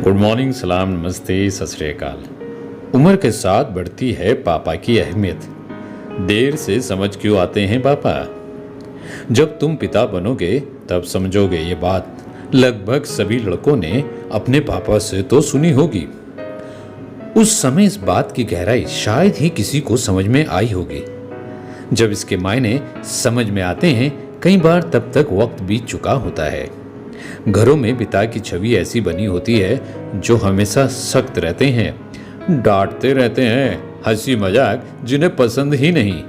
Good morning, सलाम, नमस्ते, सत श्री अकाल। उम्र के साथ बढ़ती है पापा की अहमियत। देर से समझ क्यों आते हैं पापा? जब तुम पिता बनोगे तब समझोगे ये बात। लगभग सभी लड़कों ने अपने पापा से तो सुनी होगी। उस समय इस बात की गहराई शायद ही किसी को समझ में आई होगी। जब इसके मायने समझ में आते हैं कई बार तब तक वक्त बीत चुका होता है। घरों में पिता की छवि ऐसी बनी होती है जो हमेशा सख्त रहते हैं, डांटते रहते हैं, हंसी मजाक जिन्हें पसंद ही नहीं।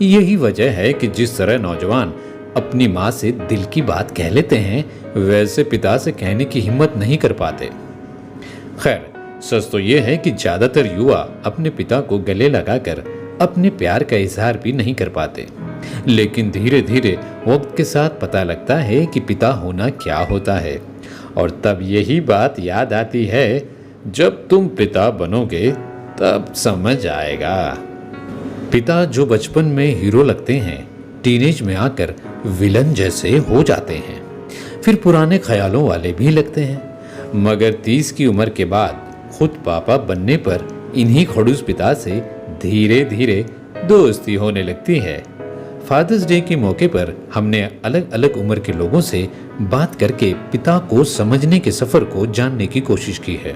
यही वजह है कि जिस तरह नौजवान अपनी माँ से दिल की बात कह लेते हैं वैसे पिता से कहने की हिम्मत नहीं कर पाते। खैर, सच तो यह है कि ज्यादातर युवा अपने पिता को गले लगाकर अपने प्यार का इजहार भी नहीं कर पाते। लेकिन धीरे धीरे वक्त के साथ पता लगता है कि पिता होना क्या होता है, और तब यही बात याद आती है, जब तुम पिता बनोगे तब समझ आएगा। पिता जो बचपन में हीरो लगते हैं, टीनेज में आकर विलन जैसे हो जाते हैं, फिर पुराने ख्यालों वाले भी लगते हैं, मगर 30 की उम्र के बाद खुद पापा बनने पर इन्हीं खड़ूस पिता से धीरे धीरे दोस्ती होने लगती है। फादर्स डे के मौके पर हमने अलग अलग उम्र के लोगों से बात करके पिता को समझने के सफर को जानने की कोशिश की है।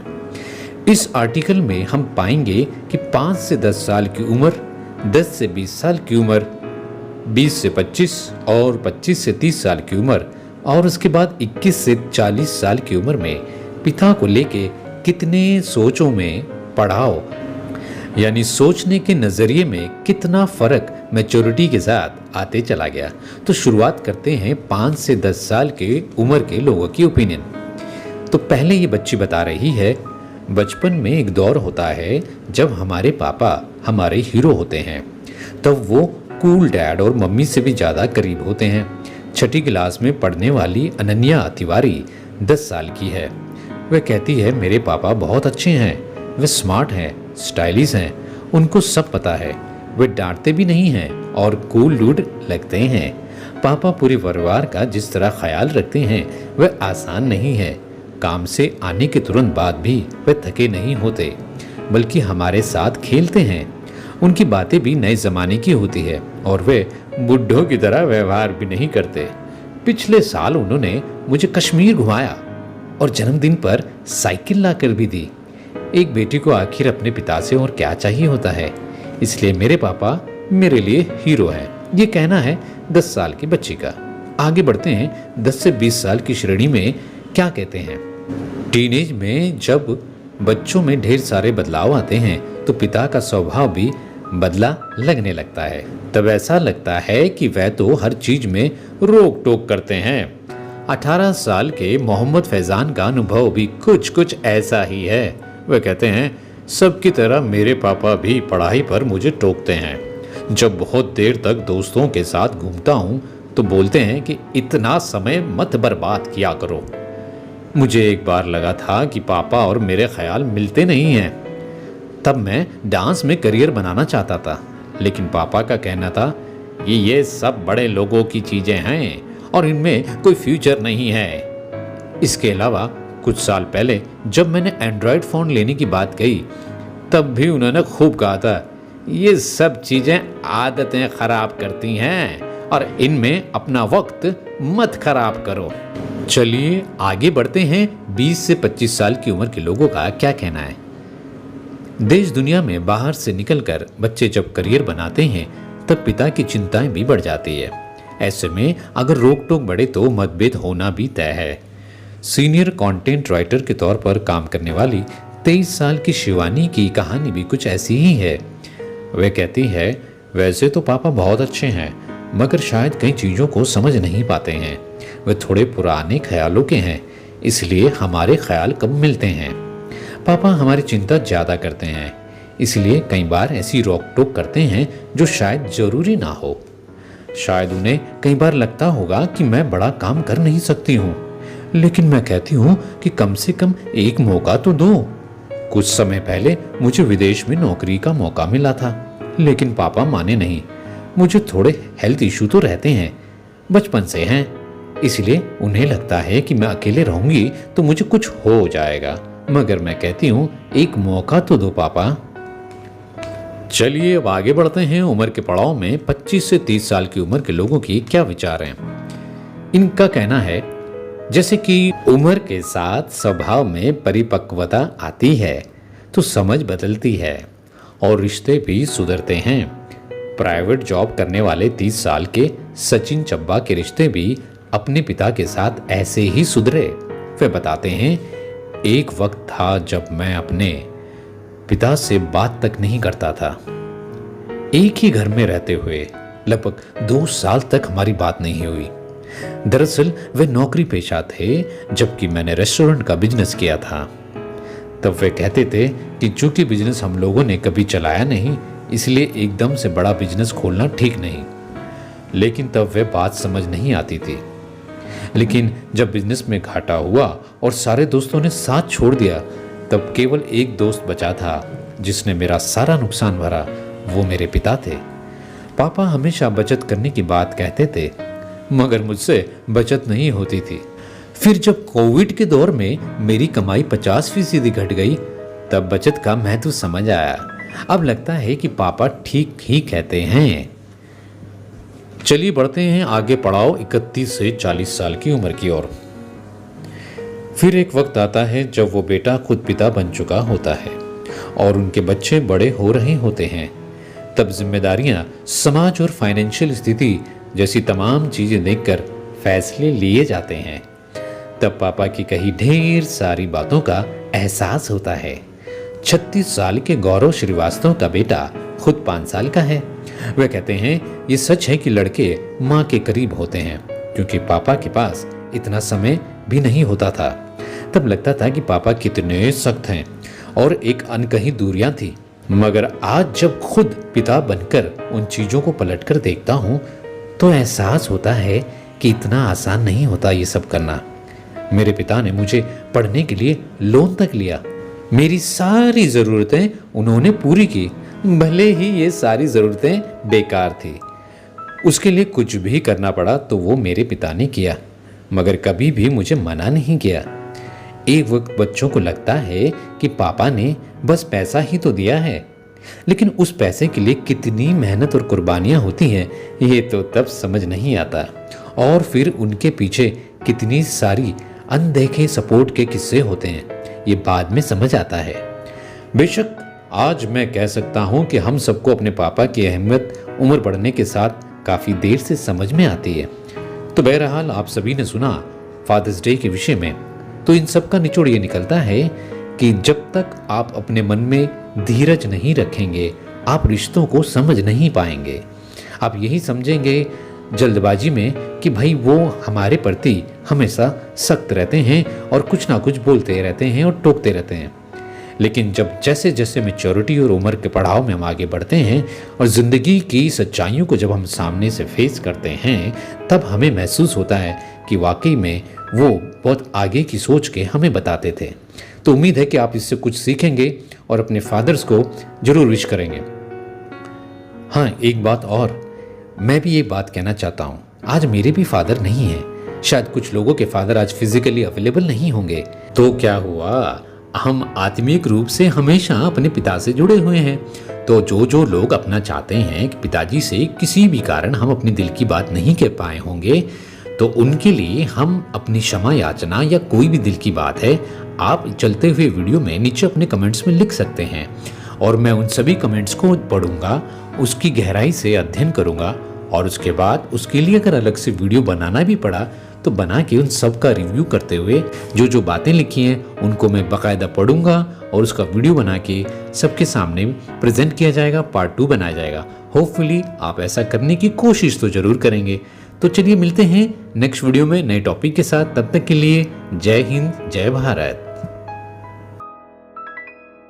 इस आर्टिकल में हम पाएंगे कि 5 से 10 साल की उम्र, 10 से 20 साल की उम्र, 20 से 25 और 25 से 30 साल की उम्र, और उसके बाद 21 से 40 साल की उम्र में पिता को लेके कितने सोचों में पड़ाव, यानी सोचने के नजरिए में कितना फर्क मैच्योरिटी के साथ आते चला गया। तो शुरुआत करते हैं 5 से 10 साल के उम्र के लोगों की ओपिनियन। तो पहले ये बच्ची बता रही है, बचपन में एक दौर होता है जब हमारे पापा हमारे हीरो होते हैं। तब वो कूल डैड और मम्मी से भी ज़्यादा करीब होते हैं। छठी क्लास में पढ़ने वाली अनन्या तिवारी 10 साल की है। वह कहती है, मेरे पापा बहुत अच्छे हैं, वे स्मार्ट हैं, स्टाइलिश हैं, उनको सब पता है, वे डांटते भी नहीं हैं और कूल डूड लगते हैं। पापा पूरे परिवार का जिस तरह ख्याल रखते हैं वह आसान नहीं है। काम से आने के तुरंत बाद भी वे थके नहीं होते, बल्कि हमारे साथ खेलते हैं। उनकी बातें भी नए जमाने की होती है और वे बुढ़ों की तरह व्यवहार भी नहीं करते। पिछले साल उन्होंने मुझे कश्मीर घुमाया और जन्मदिन पर साइकिल लाकर भी दी। एक बेटी को आखिर अपने पिता से और क्या चाहिए होता है, इसलिए मेरे पापा मेरे लिए हीरो हैं। ये कहना है 10 साल की बच्ची का। आगे बढ़ते हैं 10 से 20 साल की श्रेणी में क्या कहते हैं। टीनेज में जब बच्चों में ढेर सारे बदलाव आते हैं तो पिता का स्वभाव भी बदला लगने लगता है। तब ऐसा लगता है कि वह तो हर चीज में रोक टोक करते हैं। 18 साल के मोहम्मद फैजान का अनुभव भी कुछ ऐसा ही है। वह कहते हैं, सबकी तरह मेरे पापा भी पढ़ाई पर मुझे टोकते हैं। जब बहुत देर तक दोस्तों के साथ घूमता हूँ तो बोलते हैं कि इतना समय मत बर्बाद किया करो। मुझे एक बार लगा था कि पापा और मेरे ख्याल मिलते नहीं हैं। तब मैं डांस में करियर बनाना चाहता था, लेकिन पापा का कहना था कि ये सब बड़े लोगों की चीज़ें हैं और इनमें कोई फ्यूचर नहीं है। इसके अलावा कुछ साल पहले जब मैंने एंड्रॉयड फ़ोन लेने की बात कही तब भी उन्होंने खूब कहा था, ये सब चीज़ें आदतें ख़राब करती हैं और इनमें अपना वक्त मत खराब करो। चलिए आगे बढ़ते हैं 20 से 25 साल की उम्र के लोगों का क्या कहना है। देश दुनिया में बाहर से निकलकर बच्चे जब करियर बनाते हैं तब पिता की चिंताएं भी बढ़ जाती है। ऐसे में अगर रोक टोक बढ़े तो मतभेद होना भी तय है। सीनियर कंटेंट राइटर के तौर पर काम करने वाली 23 साल की शिवानी की कहानी भी कुछ ऐसी ही है। वह कहती है, वैसे तो पापा बहुत अच्छे हैं, मगर शायद कई चीज़ों को समझ नहीं पाते हैं। वे थोड़े पुराने ख्यालों के हैं, इसलिए हमारे ख्याल कम मिलते हैं। पापा हमारी चिंता ज़्यादा करते हैं, इसलिए कई बार ऐसी रोक टोक करते हैं जो शायद ज़रूरी ना हो। शायद उन्हें कई बार लगता होगा कि मैं बड़ा काम कर नहीं सकती हूँ, लेकिन मैं कहती हूँ कि कम से कम एक मौका तो दो। कुछ समय पहले मुझे विदेश में नौकरी का मौका मिला था, लेकिन पापा माने नहीं। मुझे थोड़े हेल्थ इशू तो रहते हैं, बचपन से हैं, इसलिए उन्हें लगता है कि मैं अकेले रहूंगी तो मुझे कुछ हो जाएगा। मगर मैं कहती हूँ एक मौका तो दो पापा। चलिए अब आगे बढ़ते हैं। उम्र के पड़ाव में 25 से 30 साल की उम्र के लोगों की क्या विचार हैं। इनका कहना है जैसे कि उम्र के साथ स्वभाव में परिपक्वता आती है तो समझ बदलती है और रिश्ते भी सुधरते हैं। प्राइवेट जॉब करने वाले 30 साल के सचिन चब्बा के रिश्ते भी अपने पिता के साथ ऐसे ही सुधरे। वे बताते हैं एक वक्त था जब मैं अपने पिता से बात तक नहीं करता था। एक ही घर में रहते हुए लगभग 2 साल तक हमारी बात नहीं हुई। दरअसल वे नौकरी पेशा थे जबकि मैंने रेस्टोरेंट का बिजनेस किया था। तब वे कहते थे कि चूंकि बिजनेस हम लोगों ने कभी चलाया नहीं इसलिए एकदम से बड़ा बिजनेस खोलना ठीक नहीं। लेकिन तब वे बात समझ नहीं आती थी। लेकिन जब बिजनेस में घाटा हुआ और सारे दोस्तों ने साथ छोड़ दिया तब केवल एक दोस्त बचा था जिसने मेरा सारा नुकसान भरा। वो मेरे पिता थे। पापा हमेशा बचत करने की बात कहते थे मगर मुझसे बचत नहीं होती थी। फिर जब कोविड के दौर में मेरी कमाई 50% घट गई तब बचत का महत्व समझ आया। अब लगता है कि पापा ठीक ही कहते हैं। चलिए बढ़ते हैं आगे पड़ाव 31 से 40 साल की उम्र की ओर। फिर एक वक्त आता है जब वो बेटा खुद पिता बन चुका होता है और उनके बच्चे बड़े हो रहे होते हैं। तब जिम्मेदारियां, समाज और फाइनेंशियल स्थिति जैसी तमाम चीजें देखकर फैसले लिए जाते हैं। तब पापा की कही ढेर सारी बातों का एहसास होता है। 36 साल के गौरव श्रीवास्तव का बेटा खुद 5 साल का है। वे कहते हैं ये सच है कि लड़के माँ के करीब होते हैं क्योंकि पापा के पास इतना समय भी नहीं होता था। तब लगता था कि पापा कितने सख्त हैं और एक अनकही दूरियां थी। मगर आज जब खुद पिता बनकर उन चीजों को पलटकर देखता हूँ तो एहसास होता है कि इतना आसान नहीं होता ये सब करना। मेरे पिता ने मुझे पढ़ने के लिए लोन तक लिया। मेरी सारी ज़रूरतें उन्होंने पूरी की, भले ही ये सारी ज़रूरतें बेकार थी। उसके लिए कुछ भी करना पड़ा तो वो मेरे पिता ने किया, मगर कभी भी मुझे मना नहीं किया। एक वक्त बच्चों को लगता है कि पापा ने बस पैसा ही तो दिया है, लेकिन उस पैसे के लिए कितनी मेहनत और कुर्बानियां होती हैं ये तो तब समझ नहीं आता। और फिर उनके पीछे कितनी सारी अनदेखे सपोर्ट के किस्से होते हैं ये बाद में समझ आता है। बेशक आज मैं कह सकता हूं कि हम सबको अपने पापा की अहमियत उम्र बढ़ने के साथ काफ़ी देर से समझ में आती है। तो बहरहाल आप सभी ने सुना फादर्स डे के विषय में। तो इन सब का निचोड़ ये निकलता है कि जब तक आप अपने मन में धीरज नहीं रखेंगे आप रिश्तों को समझ नहीं पाएंगे। आप यही समझेंगे जल्दबाजी में कि भाई वो हमारे प्रति हमेशा सख्त रहते हैं और कुछ ना कुछ बोलते रहते हैं और टोकते रहते हैं। लेकिन जब जैसे जैसे मैच्योरिटी और उम्र के पड़ाव में हम आगे बढ़ते हैं और ज़िंदगी की सच्चाइयों को जब हम सामने से फेस करते हैं तब हमें महसूस होता है कि वाकई में वो बहुत आगे की सोच के हमें बताते थे। तो उम्मीद है कि आप इससे कुछ सीखेंगे और अपने फादर्स को जरूर विश करेंगे। हाँ, एक बात और मैं भी ये बात कहना चाहता हूँ, आज मेरे भी फादर नहीं हैं। शायद कुछ लोगों के फादर आज फिजिकली अवेलेबल नहीं होंगे, तो क्या हुआ, हम आत्मिक रूप से हमेशा अपने पिता से जुड़े हुए हैं। तो जो लोग अपना चाहते हैं कि पिताजी से किसी भी कारण हम अपनी दिल की बात नहीं कह पाए होंगे तो उनके लिए हम अपनी क्षमा याचना या कोई भी दिल की बात है आप चलते हुए वीडियो में नीचे अपने कमेंट्स में लिख सकते हैं और मैं उन सभी कमेंट्स को पढ़ूंगा, उसकी गहराई से अध्ययन करूंगा और उसके बाद उसके लिए अगर अलग से वीडियो बनाना भी पड़ा तो बना के उन सब का रिव्यू करते हुए जो बातें लिखी हैं उनको मैं बाकायदा पढ़ूंगा और उसका वीडियो बना के सबके सामने प्रेजेंट किया जाएगा, पार्ट 2 बनाया जाएगा। होपफुली आप ऐसा करने की कोशिश तो जरूर करेंगे। तो चलिए मिलते हैं नेक्स्ट वीडियो में नए टॉपिक के साथ। तब तक के लिए जय हिंद, जय भारत।